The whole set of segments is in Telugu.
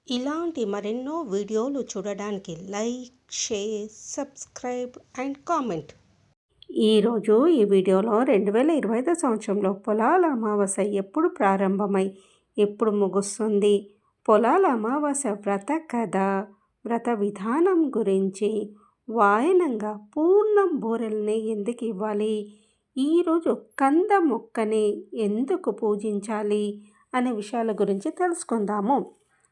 ఇలాంటి మరెన్నో వీడియోలు చూడడానికి like, share, subscribe and comment. ఈరోజు ఈ వీడియోలో 2025 సంవత్సరంలో పొలాల అమావాస్య ఎప్పుడు ప్రారంభమై ఎప్పుడు ముగుస్తుంది, పొలాల అమావాస్య వ్రత కథ, వ్రత విధానం గురించి, వాయనంగా పూర్ణం బూరెల్ని ఎందుకు ఇవ్వాలి, ఈరోజు కంద మొక్కని ఎందుకు పూజించాలి అనే విషయాల గురించి తెలుసుకుందాము.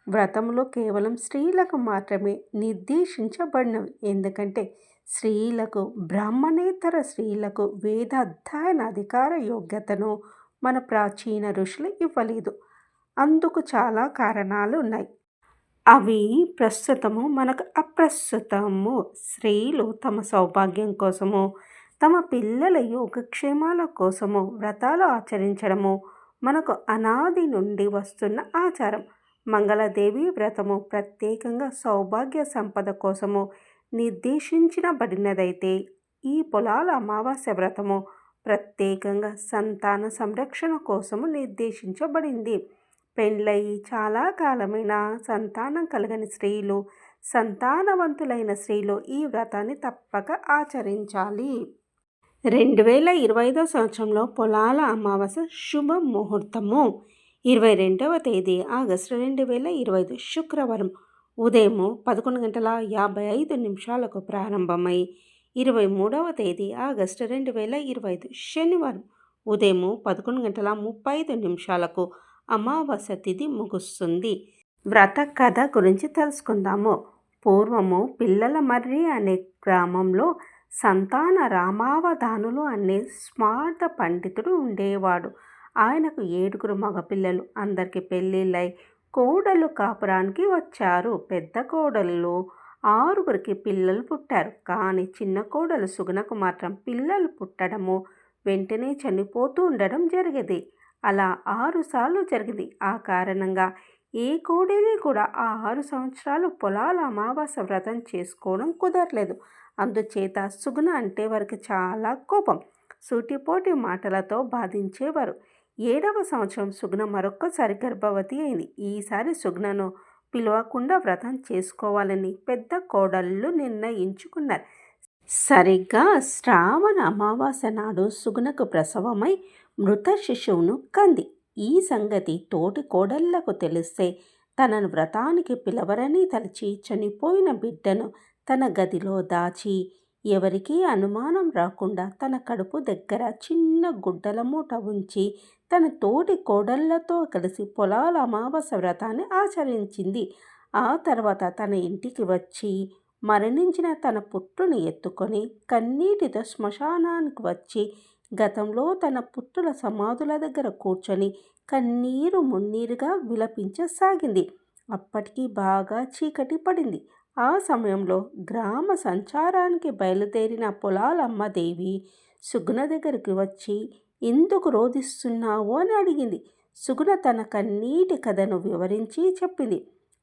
వ్రతములు కేవలం స్త్రీలకు మాత్రమే నిర్దేశించబడినవి. ఎందుకంటే స్త్రీలకు, బ్రాహ్మణేతర స్త్రీలకు వేదాధ్యయన అధికార యోగ్యతను మన ప్రాచీన ఋషులు ఇవ్వలేదు. అందుకు చాలా కారణాలు ఉన్నాయి. అవి ప్రస్తుతము మనకు అప్రస్తుతము. స్త్రీలు తమ సౌభాగ్యం కోసము, తమ పిల్లల యోగక్షేమాల కోసము వ్రతాలు ఆచరించడము మనకు అనాది నుండి వస్తున్న ఆచారం. మంగళదేవి వ్రతము ప్రత్యేకంగా సౌభాగ్య సంపద కోసము నిర్దేశించబడినదైతే, ఈ పొలాల అమావాస్య వ్రతము ప్రత్యేకంగా సంతాన సంరక్షణ కోసము నిర్దేశించబడింది. పెండ్లయి చాలా కాలమైన సంతానం కలగని స్త్రీలు, సంతానవంతులైన స్త్రీలు ఈ వ్రతాన్ని తప్పక ఆచరించాలి. 2025 సంవత్సరంలో పొలాల అమావాస్య శుభ ముహూర్తము 22వ తేదీ ఆగస్టు 2025 శుక్రవారం ఉదయం 11:55 ప్రారంభమై 23వ తేదీ ఆగస్టు 2025 శనివారం ఉదయం 11:35 అమావాస్య తిథి ముగుస్తుంది. వ్రత కథ గురించి తెలుసుకుందాము. పూర్వము పిల్లల మర్రి అనే గ్రామంలో సంతాన రామావధానులు అనే స్మార్త పండితుడు ఉండేవాడు. ఆయనకు 7 మగపిల్లలు. అందరికీ పెళ్ళిళ్ళై కోడళ్ళు కాపురానికి వచ్చారు. పెద్ద కోడళ్ళు 6 పిల్లలు పుట్టారు. కానీ చిన్న కోడలు సుగుణకు మాత్రం పిల్లలు పుట్టడము వెంటనే చనిపోతూ ఉండడం జరిగేది. అలా 6 సార్లు జరిగింది. ఆ కారణంగా ఏ కోడలి కూడా ఆ 6 సంవత్సరాలు పొలాల అమావాస్య వ్రతం చేసుకోవడం కుదరలేదు. అందుచేత సుగుణ అంటే వారికి చాలా కోపం. సూటిపోటి మాటలతో బాధించేవారు. 7వ సంవత్సరం సుగుణ మరొక్కసారి గర్భవతి అయింది. ఈసారి సుగుణను పిలవకుండా వ్రతం చేసుకోవాలని పెద్ద కోడళ్ళు నిర్ణయించుకున్నారు. సరిగ్గా శ్రావణ అమావాస్య నాడు సుగుణకు ప్రసవమై మృత శిశువును కంది. ఈ సంగతి తోటి కోడళ్లకు తెలిస్తే తనను వ్రతానికి పిలవరని తలచి చనిపోయిన బిడ్డను తన గదిలో దాచి, ఎవరికీ అనుమానం రాకుండా తన కడుపు దగ్గర చిన్న గుడ్డల మూట ఉంచి తన తోటి కోడళ్లతో కలిసి పొలాల అమావాస్య వ్రతాన్ని ఆచరించింది. ఆ తర్వాత తన ఇంటికి వచ్చి మరణించిన తన పుత్రుని ఎత్తుకొని కన్నీటితో శ్మశానానికి వచ్చి గతంలో తన పుత్రుల సమాధుల దగ్గర కూర్చొని కన్నీరు మున్నీరుగా విలపించసాగింది. అప్పటికి బాగా చీకటి పడింది. ఆ సమయంలో గ్రామ సంచారానికి బయలుదేరిన పొలాలమ్మదేవి సుగుణ దగ్గరికి వచ్చి ఎందుకు రోధిస్తున్నావు అని అడిగింది. సుగుణ తన కన్నీటి కథను వివరించి చెప్పింది.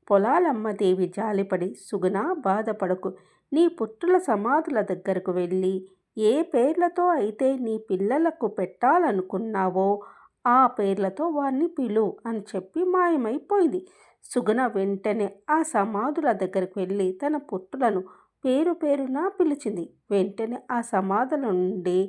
పొలాలమ్మదేవి జాలిపడి, సుగుణ బాధపడకు, నీ పుత్రుల సమాధుల దగ్గరకు వెళ్ళి ఏ పేర్లతో అయితే నీ పిల్లలకు పెట్టాలనుకున్నావో ఆ పేర్లతో వారిని పిలు అని చెప్పి మాయమైపోయింది. సుగుణ వెంటనే ఆ సమాధుల దగ్గరకు వెళ్ళి తన పుత్రులను పేరు పేరున పిలిచింది. వెంటనే ఆ సమాధుల నుండి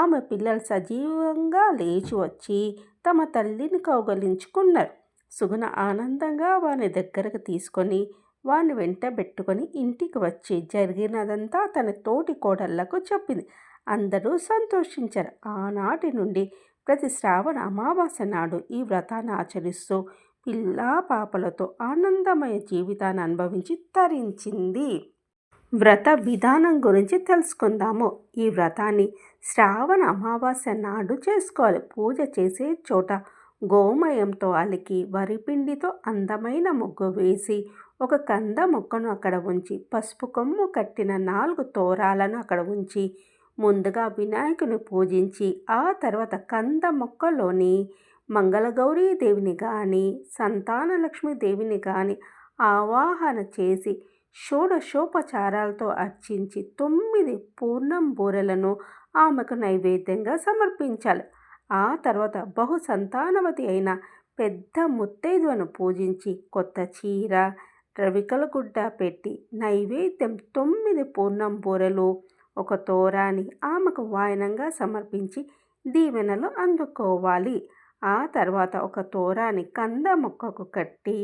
ఆమె పిల్లలు సజీవంగా లేచి వచ్చి తమ తల్లిని కౌగలించుకున్నారు. సుగుణ ఆనందంగా వారిని దగ్గరకు తీసుకొని వారిని వెంటబెట్టుకొని ఇంటికి వచ్చి జరిగినదంతా తన తోటి కోడళ్లకు చెప్పింది. అందరూ సంతోషించారు. ఆనాటి నుండి ప్రతి శ్రావణ అమావాస్య నాడు ఈ వ్రతాన్ని ఆచరిస్తూ పిల్లా పాపలతో ఆనందమయ జీవితాన్ని అనుభవించి తరించింది. వ్రత విధానం గురించి తెలుసుకుందాము. ఈ వ్రతాన్ని శ్రావణ అమావాస్య నాడు చేసుకోవాలి. పూజ చేసే చోట గోమయంతో అలికి వరిపిండితో అందమైన ముగ్గు వేసి ఒక కంద మొక్కను అక్కడ ఉంచి పసుపు కొమ్ము కట్టిన 4 తోరాలను అక్కడ ఉంచి ముందుగా వినాయకుని పూజించి ఆ తర్వాత కంద మొక్కలోని మంగళగౌరీ దేవిని కానీ సంతానలక్ష్మి దేవిని కానీ ఆవాహన చేసి షోడశోపచారాలతో అర్చించి 9 పూర్ణం బూరెలను ఆమెకు నైవేద్యంగా సమర్పించాలి. ఆ తర్వాత బహు సంతానవతి అయిన పెద్ద ముత్తైదువను పూజించి కొత్త చీర, రవికల గుడ్డ పెట్టి నైవేద్యం 9 పూర్ణం బూరెలు, ఒక తోరాని ఆమెకు వాయనంగా సమర్పించి దీవెనలు అందుకోవాలి. ఆ తర్వాత ఒక తోరాని కంద మొక్కకు కట్టి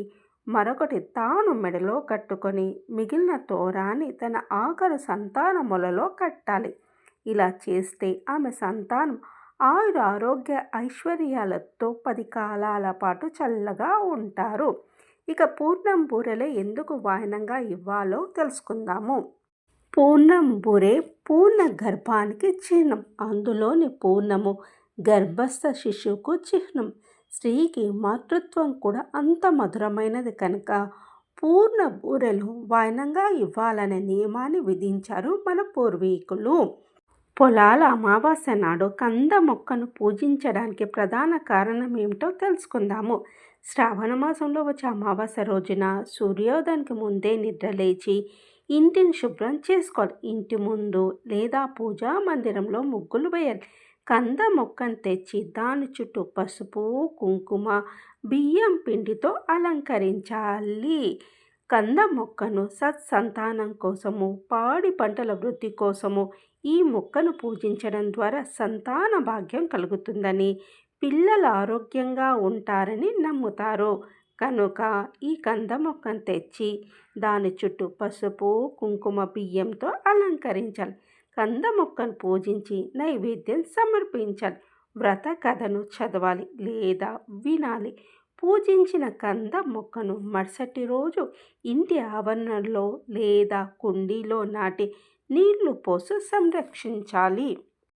మరొకటి తాను మెడలో కట్టుకొని మిగిలిన తోరాని తన ఆఖరు సంతాన మొలలో కట్టాలి. ఇలా చేస్తే ఆమె సంతానం ఆరోగ్య ఐశ్వర్యాలతో 10 కాలాల పాటు చల్లగా ఉంటారు. ఇక పూర్ణం బూరెలే ఎందుకు వాయనంగా ఇవ్వాలో తెలుసుకుందాము. పూర్ణం బూరె పూర్ణ గర్భానికి చిహ్నం. అందులోని పూర్ణము గర్భస్థ శిశువుకు చిహ్నం. స్త్రీకి మాతృత్వం కూడా అంత మధురమైనది కనుక పూర్ణ బూరెలు వాయనంగా ఇవ్వాలనే నియమాన్ని విధించారు మన పూర్వీకులు. పొలాల అమావాస్య నాడు కంద మొక్కను పూజించడానికి ప్రధాన కారణం ఏమిటో తెలుసుకుందాము. శ్రావణ మాసంలో వచ్చే అమావాస్య రోజున సూర్యోదయానికి ముందే నిద్రలేచి ఇంటిని శుభ్రం చేసుకోవాలి. ఇంటి ముందు లేదా పూజా మందిరంలో ముగ్గులు వేయాలి. కంద మొక్కను తెచ్చి దాని చుట్టూ పసుపు, కుంకుమ, బియ్యం పిండితో అలంకరించాలి. కంద మొక్కను సత్సంతానం కోసము, పాడి పంటల వృద్ధి కోసము ఈ మొక్కను పూజించడం ద్వారా సంతాన భాగ్యం కలుగుతుందని, పిల్లలు ఆరోగ్యంగా ఉంటారని నమ్ముతారు. కనుక ఈ కంద మొక్కను తెచ్చి దాని చుట్టూ పసుపు, కుంకుమ, బియ్యంతో అలంకరించాలి. కంద మొక్కను పూజించి నైవేద్యం సమర్పించాలి. వ్రత కథను చదవాలి లేదా వినాలి. పూజించిన కంద మొక్కను మరుసటి రోజు ఇంటి ఆవరణలో లేదా కుండీలో నాటి నీళ్లు పోసి సంరక్షించాలి.